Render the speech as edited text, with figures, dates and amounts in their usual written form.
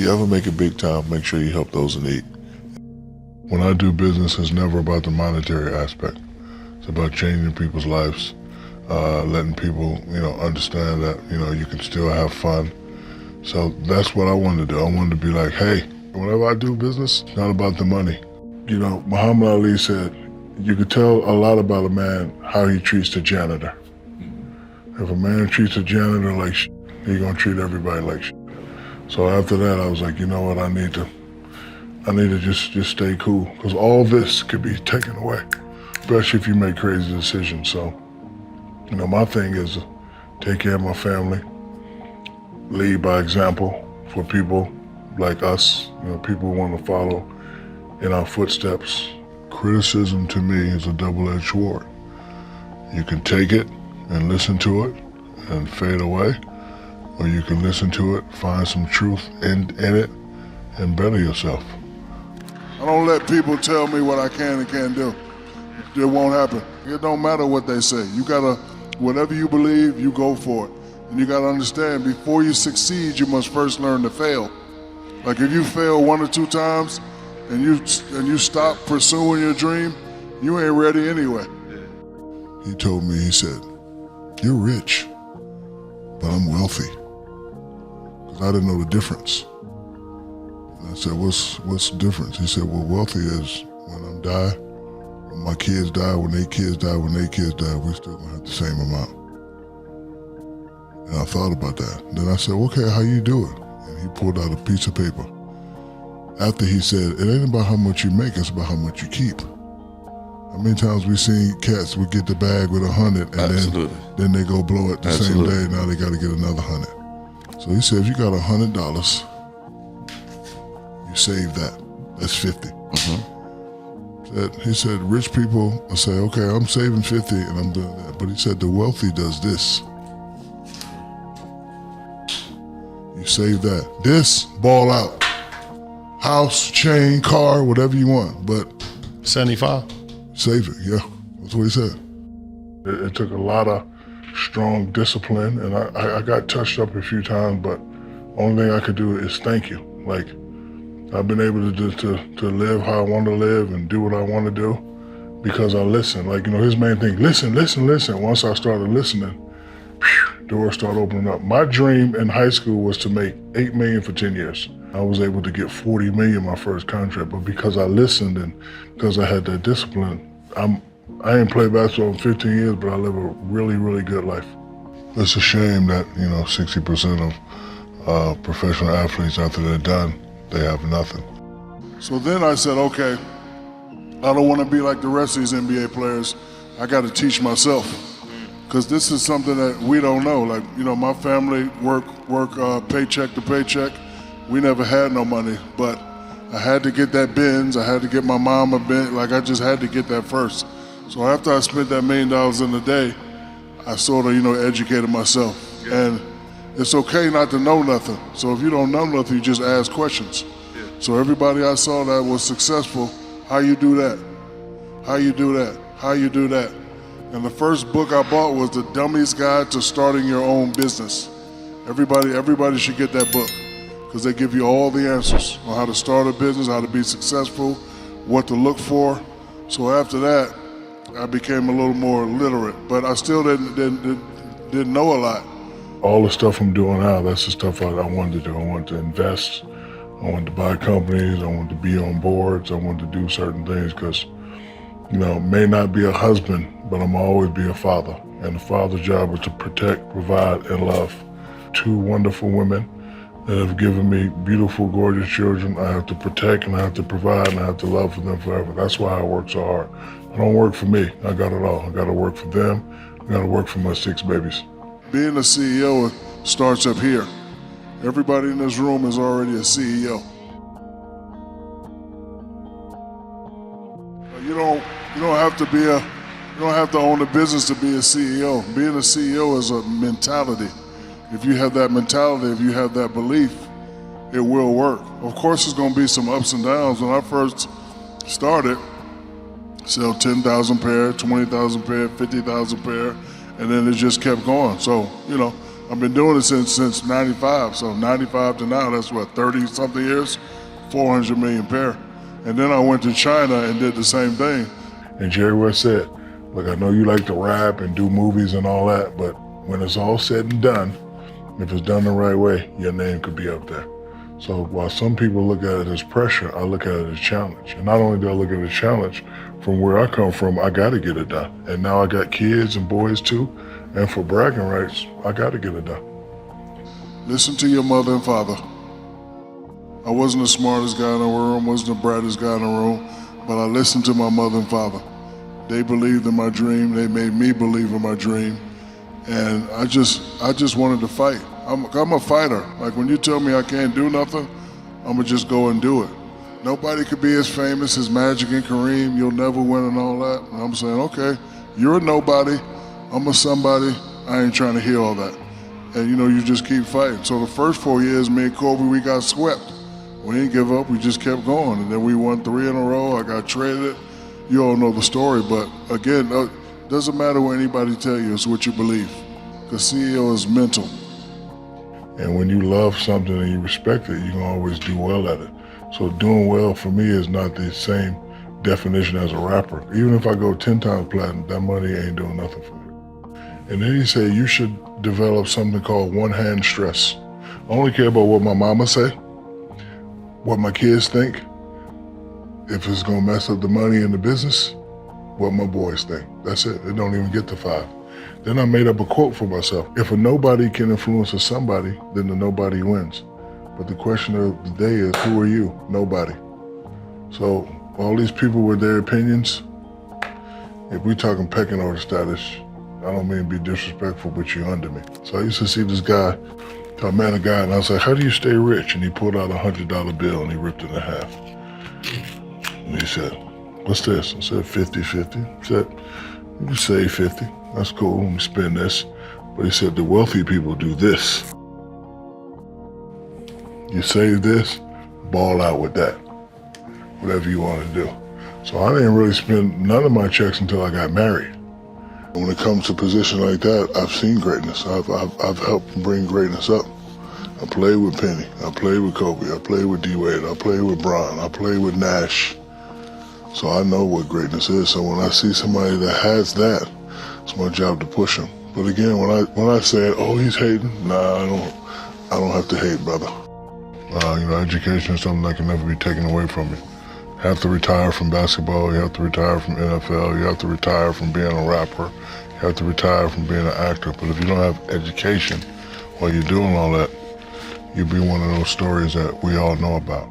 you ever make it big time, make sure you help those in need. When I do business, it's never about the monetary aspect. It's about changing people's lives, letting people, understand that, you can still have fun. So that's what I wanted to do. I wanted to be like, hey, whenever I do business, it's not about the money. Muhammad Ali said, you could tell a lot about a man how he treats the janitor. If a man treats a janitor like shit, he's gonna treat everybody like shit. So after that, I was like, you know what, I need to just stay cool, because all this could be taken away, especially if you make crazy decisions. So, my thing is to take care of my family, lead by example for people like us, people who want to follow in our footsteps. Criticism to me is a double-edged sword. You can take it and listen to it and fade away, or you can listen to it, find some truth in it, and better yourself. I don't let people tell me what I can and can't do. It won't happen. It don't matter what they say. You gotta, whatever you believe, you go for it. And you gotta understand, before you succeed, you must first learn to fail. Like if you fail 1 or 2 times and you stop pursuing your dream, you ain't ready anyway. He told me, he said, you're rich, but I'm wealthy. Because I didn't know the difference. And I said, what's the difference? He said, well, wealthy is when I die, when my kids die, when their kids die, when their kids die, we're still gonna have the same amount. And I thought about that. Then I said, okay, how you do it? And he pulled out a piece of paper. After he said, it ain't about how much you make, it's about how much you keep. How many times we seen cats would get the bag with 100 and then they go blow it the same day, now they gotta get another 100. So he said, if you got $100, you save that. That's 50. He said, rich people will say, okay, I'm saving 50 and I'm doing that. But he said, the wealthy does this. You save that. This, ball out. House, chain, car, whatever you want, but 75. Save it, yeah. That's what he said. It took a lot of strong discipline, and I got touched up a few times, but only thing I could do is thank you. Like, I've been able to live how I want to live and do what I want to do because I listen. Like, his main thing, listen. Once I started listening, doors started opening up. My dream in high school was to make $8 million for 10 years. I was able to get $40 million my first contract, but because I listened and because I had that discipline, I ain't played basketball in 15 years, but I live a really, really good life. It's a shame that, 60% of professional athletes, after they're done, they have nothing. So then I said, okay, I don't want to be like the rest of these NBA players. I got to teach myself, because this is something that we don't know. Like, my family work paycheck to paycheck. We never had no money, but I had to get that Benz. I had to get my mom a Benz. Like, I just had to get that first. So after I spent that $1 million in a day, I sort of, educated myself. Yeah. And it's okay not to know nothing. So if you don't know nothing, you just ask questions. Yeah. So everybody I saw that was successful, how you do that? How you do that? How you do that? And the first book I bought was The Dummy's Guide to Starting Your Own Business. Everybody should get that book, because they give you all the answers on how to start a business, how to be successful, what to look for. So after that, I became a little more literate, but I still didn't know a lot. All the stuff I'm doing now, that's the stuff I wanted to do. I wanted to invest, I wanted to buy companies, I wanted to be on boards, I wanted to do certain things, because, may not be a husband, but I'm always be a father. And the father's job is to protect, provide, and love. 2 wonderful women that have given me beautiful, gorgeous children. I have to protect, and I have to provide, and I have to love for them forever. That's why I work so hard. I don't work for me. I got it all. I got to work for them. I got to work for my 6 babies. Being a CEO starts up here. Everybody in this room is already a CEO. You don't have to own a business to be a CEO. Being a CEO is a mentality. If you have that mentality, if you have that belief, it will work. Of course, there's going to be some ups and downs. When I first started, sell 10,000 pair, 20,000 pair, 50,000 pair, and then it just kept going. So, I've been doing it since 95. So 95 to now, that's what, 30 something years, 400 million pair. And then I went to China and did the same thing. And Jerry West said, look, I know you like to rap and do movies and all that, but when it's all said and done, if it's done the right way, your name could be up there. So while some people look at it as pressure, I look at it as challenge. And not only do I look at it as challenge, from where I come from, I gotta get it done. And now I got kids and boys too, and for bragging rights, I gotta get it done. Listen to your mother and father. I wasn't the smartest guy in the room, wasn't the brightest guy in the room, but I listened to my mother and father. They believed in my dream, they made me believe in my dream, and I just wanted to fight. I'm a fighter. Like when you tell me I can't do nothing, I'm gonna just go and do it. Nobody could be as famous as Magic and Kareem, you'll never win and all that. And I'm saying, okay, you're a nobody, I'm a somebody, I ain't trying to hear all that. And you just keep fighting. So the first 4 years, me and Kobe, we got swept. We didn't give up, we just kept going. And then we won 3 in a row, I got traded. You all know the story, but again, doesn't matter what anybody tell you, it's what you believe. Because CEO is mental. And when you love something and you respect it, you can always do well at it. So doing well for me is not the same definition as a rapper. Even if I go 10 times platinum, that money ain't doing nothing for me. And then he said you should develop something called one-hand stress. I only care about what my mama say, what my kids think, if it's gonna mess up the money in the business, what my boys think. That's it, it don't even get to 5. Then I made up a quote for myself. If a nobody can influence a somebody, then the nobody wins. But the question of the day is, who are you? Nobody. So all these people with their opinions, if we talking pecking order status, I don't mean to be disrespectful, but you're under me. So I used to see this guy, I met a guy and I was like, how do you stay rich? And he pulled out a $100 bill and he ripped it in half. And he said, what's this? I said, 50-50. He said, you can save 50. That's cool, let me spend this. But he said, the wealthy people do this. You save this, ball out with that. Whatever you want to do. So I didn't really spend none of my checks until I got married. When it comes to a position like that, I've seen greatness. I've helped bring greatness up. I played with Penny, I played with Kobe, I played with D-Wade, I played with Bron, I played with Nash. So I know what greatness is. So when I see somebody that has that, it's my job to push him. But again, when I said, oh, he's hating, nah, I don't have to hate, brother. Education is something that can never be taken away from you. You have to retire from basketball, you have to retire from NFL, you have to retire from being a rapper, you have to retire from being an actor. But if you don't have education while you're doing all that, you'll be one of those stories that we all know about.